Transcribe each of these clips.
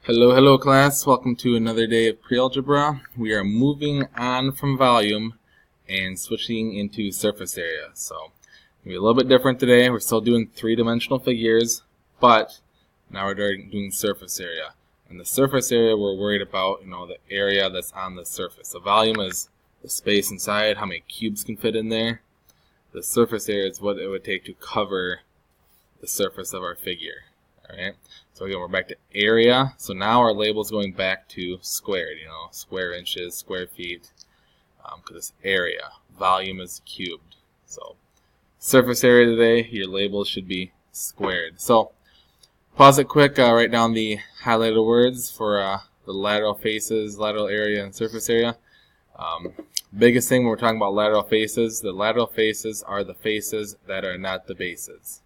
Hello class. Welcome to another day of pre-algebra. We are moving on from volume and switching into surface area. So, it'll be a little bit different today. We're still doing three-dimensional figures, but now we're doing surface area. And the surface area we're worried about, the area that's on the surface. The volume is the space inside, how many cubes can fit in there. The surface area is what it would take to cover the surface of our figure. Alright, so again, we're back to area. So now our label is going back to squared, square inches, square feet, because it's area. Volume is cubed. So surface area today, your label should be squared. So pause it quick, write down the highlighted words for the lateral faces, lateral area, and surface area. Biggest thing when we're talking about lateral faces, the lateral faces are the faces that are not the bases.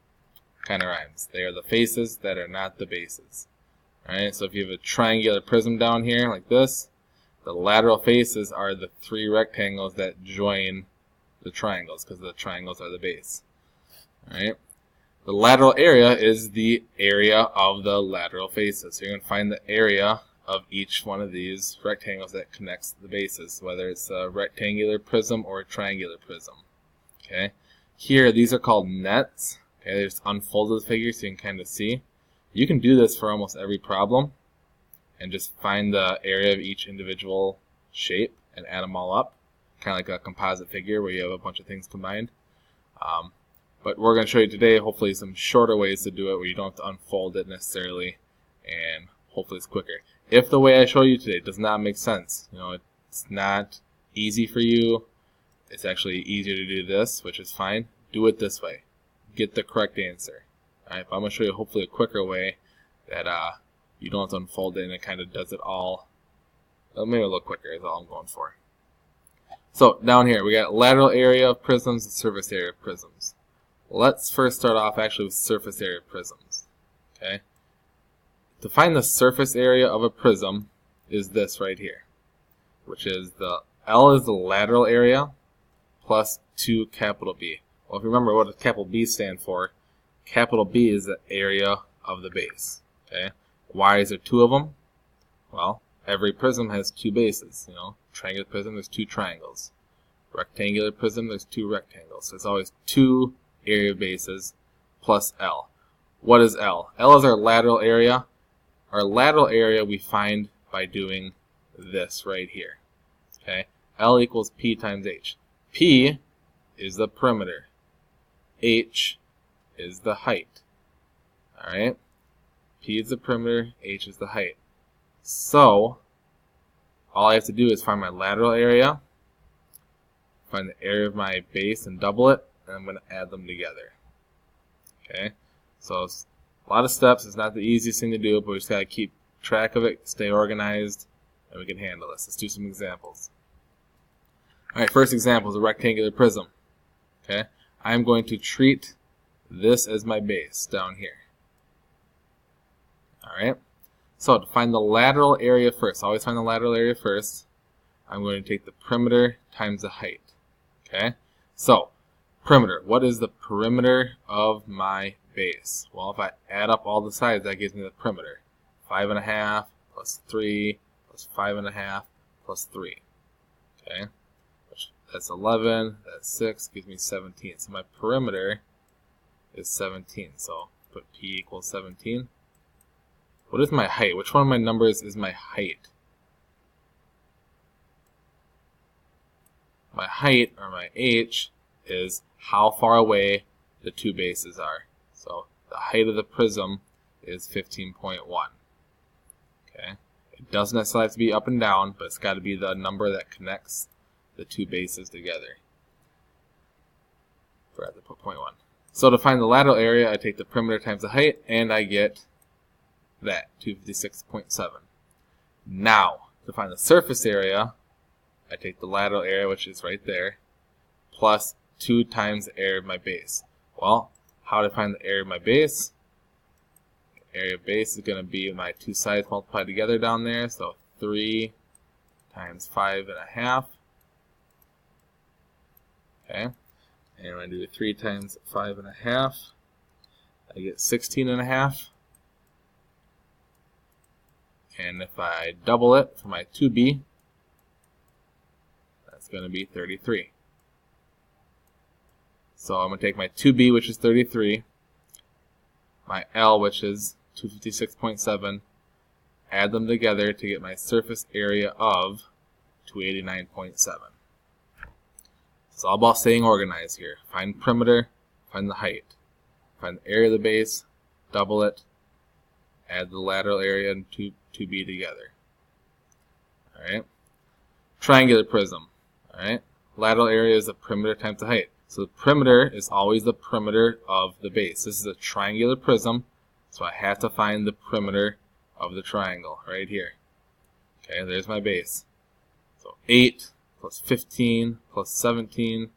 Kind of rhymes. They are the faces that are not the bases. Alright, so if you have a triangular prism down here like this, the lateral faces are the three rectangles that join the triangles, because the triangles are the base. Alright, the lateral area is the area of the lateral faces. So you're going to find the area of each one of these rectangles that connects the bases, whether it's a rectangular prism or a triangular prism. Okay, here these are called nets. Okay, just unfolded the figure so you can kind of see. You can do this for almost every problem and just find the area of each individual shape and add them all up. Kind of like a composite figure where you have a bunch of things combined. But we're going to show you today hopefully some shorter ways to do it where you don't have to unfold it necessarily, and hopefully it's quicker. If the way I show you today does not make sense, it's not easy for you, it's actually easier to do this, which is fine, do it this way. Get the correct answer. Alright, but I'm going to show you hopefully a quicker way that you don't have to unfold it and it kind of does it all. Well, maybe a little quicker is all I'm going for. So down here we got lateral area of prisms and surface area of prisms. Let's first start off actually with surface area of prisms. Okay. To find the surface area of a prism is this right here, which is the L is the lateral area plus 2 capital B. Well, if you remember what does capital B stand for, capital B is the area of the base. Okay. Why is there 2 of them? Well, every prism has 2 bases. Triangular prism, there's 2 triangles. Rectangular prism, there's 2 rectangles. So it's always 2 area bases plus L. What is L? L is our lateral area. Our lateral area we find by doing this right here. Okay. L equals P times H. P is the perimeter. H is the height. Alright? P is the perimeter, H is the height. So, all I have to do is find my lateral area, find the area of my base and double it, and I'm going to add them together. Okay? So, it's a lot of steps. It's not the easiest thing to do, but we just got to keep track of it, stay organized, and we can handle this. Let's do some examples. Alright, first example is a rectangular prism. Okay? I'm going to treat this as my base down here. Alright? So to find the lateral area first, always find the lateral area first, I'm going to take the perimeter times the height. Okay? So, perimeter. What is the perimeter of my base? Well, if I add up all the sides, that gives me the perimeter. 5.5 plus 3 plus 5.5 plus 3. Okay? That's 11, that's 6, gives me 17. So my perimeter is 17. So put P equals 17. What is my height? Which one of my numbers is my height? My height, or my H, is how far away the 2 bases are. So the height of the prism is 15.1. Okay? It doesn't necessarily have to be up and down, but it's got to be the number that connects the 2 bases together. Forgot to put 0.1. So to find the lateral area, I take the perimeter times the height, and I get that, 256.7. Now, to find the surface area, I take the lateral area, which is right there, plus 2 times the area of my base. Well, how to find the area of my base? The area of base is going to be my 2 sides multiplied together down there, so 3 times 5.5. Okay, and when I do 3 times 5.5, I get 16.5. And if I double it for my 2b, that's going to be 33. So I'm going to take my 2b, which is 33, my L, which is 256.7, add them together to get my surface area of 289.7. It's all about staying organized here. Find perimeter, find the height. Find the area of the base, double it, add the lateral area and 2b together. Alright? Triangular prism. Alright? Lateral area is the perimeter times the height. So the perimeter is always the perimeter of the base. This is a triangular prism, so I have to find the perimeter of the triangle right here. Okay, there's my base. So 8 plus 15 plus 17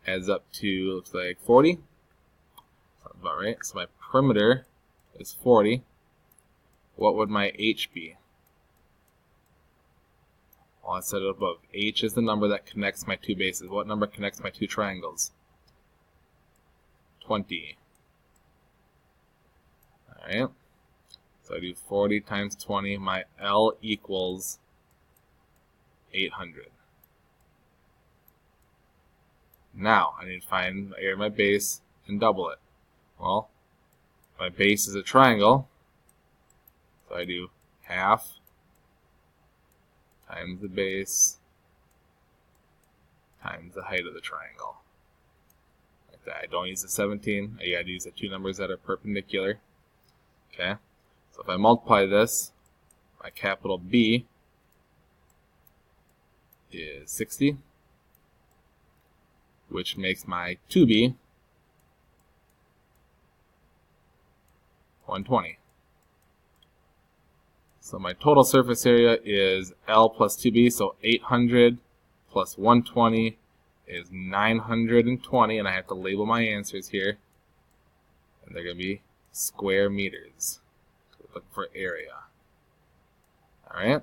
adds up to, looks like 40. Sounds about right. So my perimeter is 40. What would my H be? Well, I said it above. H is the number that connects my two bases. What number connects my two triangles? 20. Alright. So I do 40 times 20. My L equals 800. Now, I need to find the area of my base and double it. Well, my base is a triangle. So I do half times the base times the height of the triangle. Like that. I don't use the 17. I gotta use the two numbers that are perpendicular. Okay. So if I multiply this, my capital B is 60, which makes my 2B 120. So my total surface area is L plus 2B, so 800 plus 120 is 920, and I have to label my answers here. And they're going to be square meters. Look for area. Alright?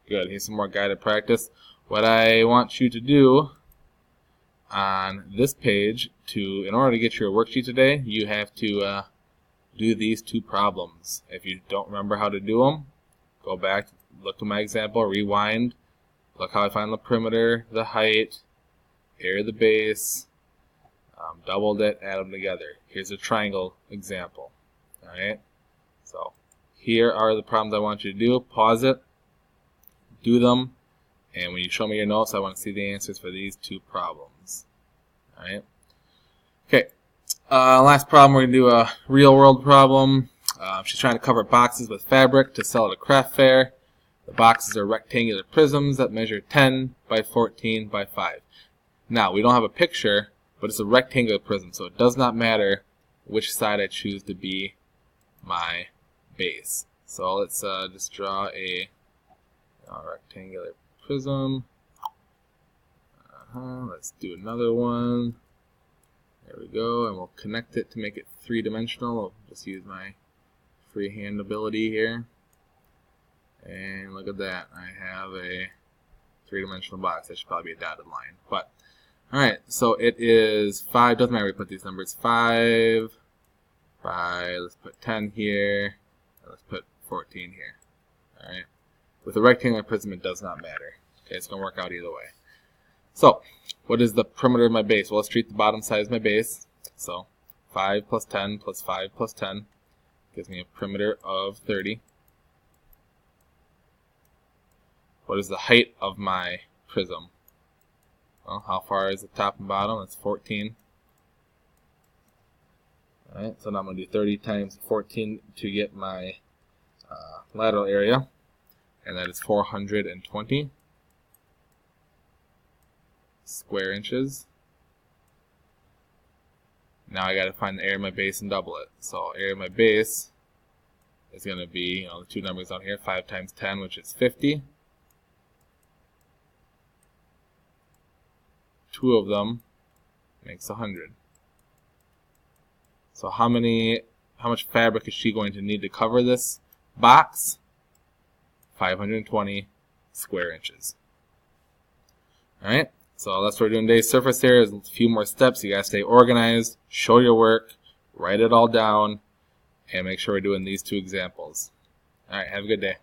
Good. Here's some more guided practice. What I want you to do on this page, in order to get your worksheet today, you have to do these two problems. If you don't remember how to do them, go back, look at my example, rewind, look how I find the perimeter, the height, area of the base, doubled it, add them together. Here's a triangle example. Alright? So, here are the problems I want you to do. Pause it, do them, and when you show me your notes, I want to see the answers for these two problems. Alright? Okay. Last problem, we're going to do a real world problem. She's trying to cover boxes with fabric to sell at a craft fair. The boxes are rectangular prisms that measure 10 by 14 by 5. Now, we don't have a picture, but it's a rectangular prism, so it does not matter which side I choose to be my base. So let's just draw a rectangular prism. Let's do another one. There we go, and we'll connect it to make it three-dimensional. I'll just use my freehand ability here. And look at that, I have a three-dimensional box. That should probably be a dotted line. But, alright, so it is 5, doesn't matter we put these numbers, 5, let's put 10 here, and let's put 14 here. Alright, with a rectangular prism it does not matter. Okay, it's going to work out either way. So, what is the perimeter of my base? Well, let's treat the bottom side as my base. So, 5 plus 10 plus 5 plus 10 gives me a perimeter of 30. What is the height of my prism? Well, how far is the top and bottom? That's 14. Alright, so now I'm going to do 30 times 14 to get my lateral area, and that is 420 square inches. Now I got to find the area of my base and double it. So area of my base is going to be, the two numbers down here, 5 times 10, which is 50. Two of them makes 100. So how much fabric is she going to need to cover this box? 520 square inches. Alright, so that's what we're doing today. Surface area is a few more steps. You guys stay organized, show your work, write it all down, and make sure we're doing these two examples. All right, have a good day.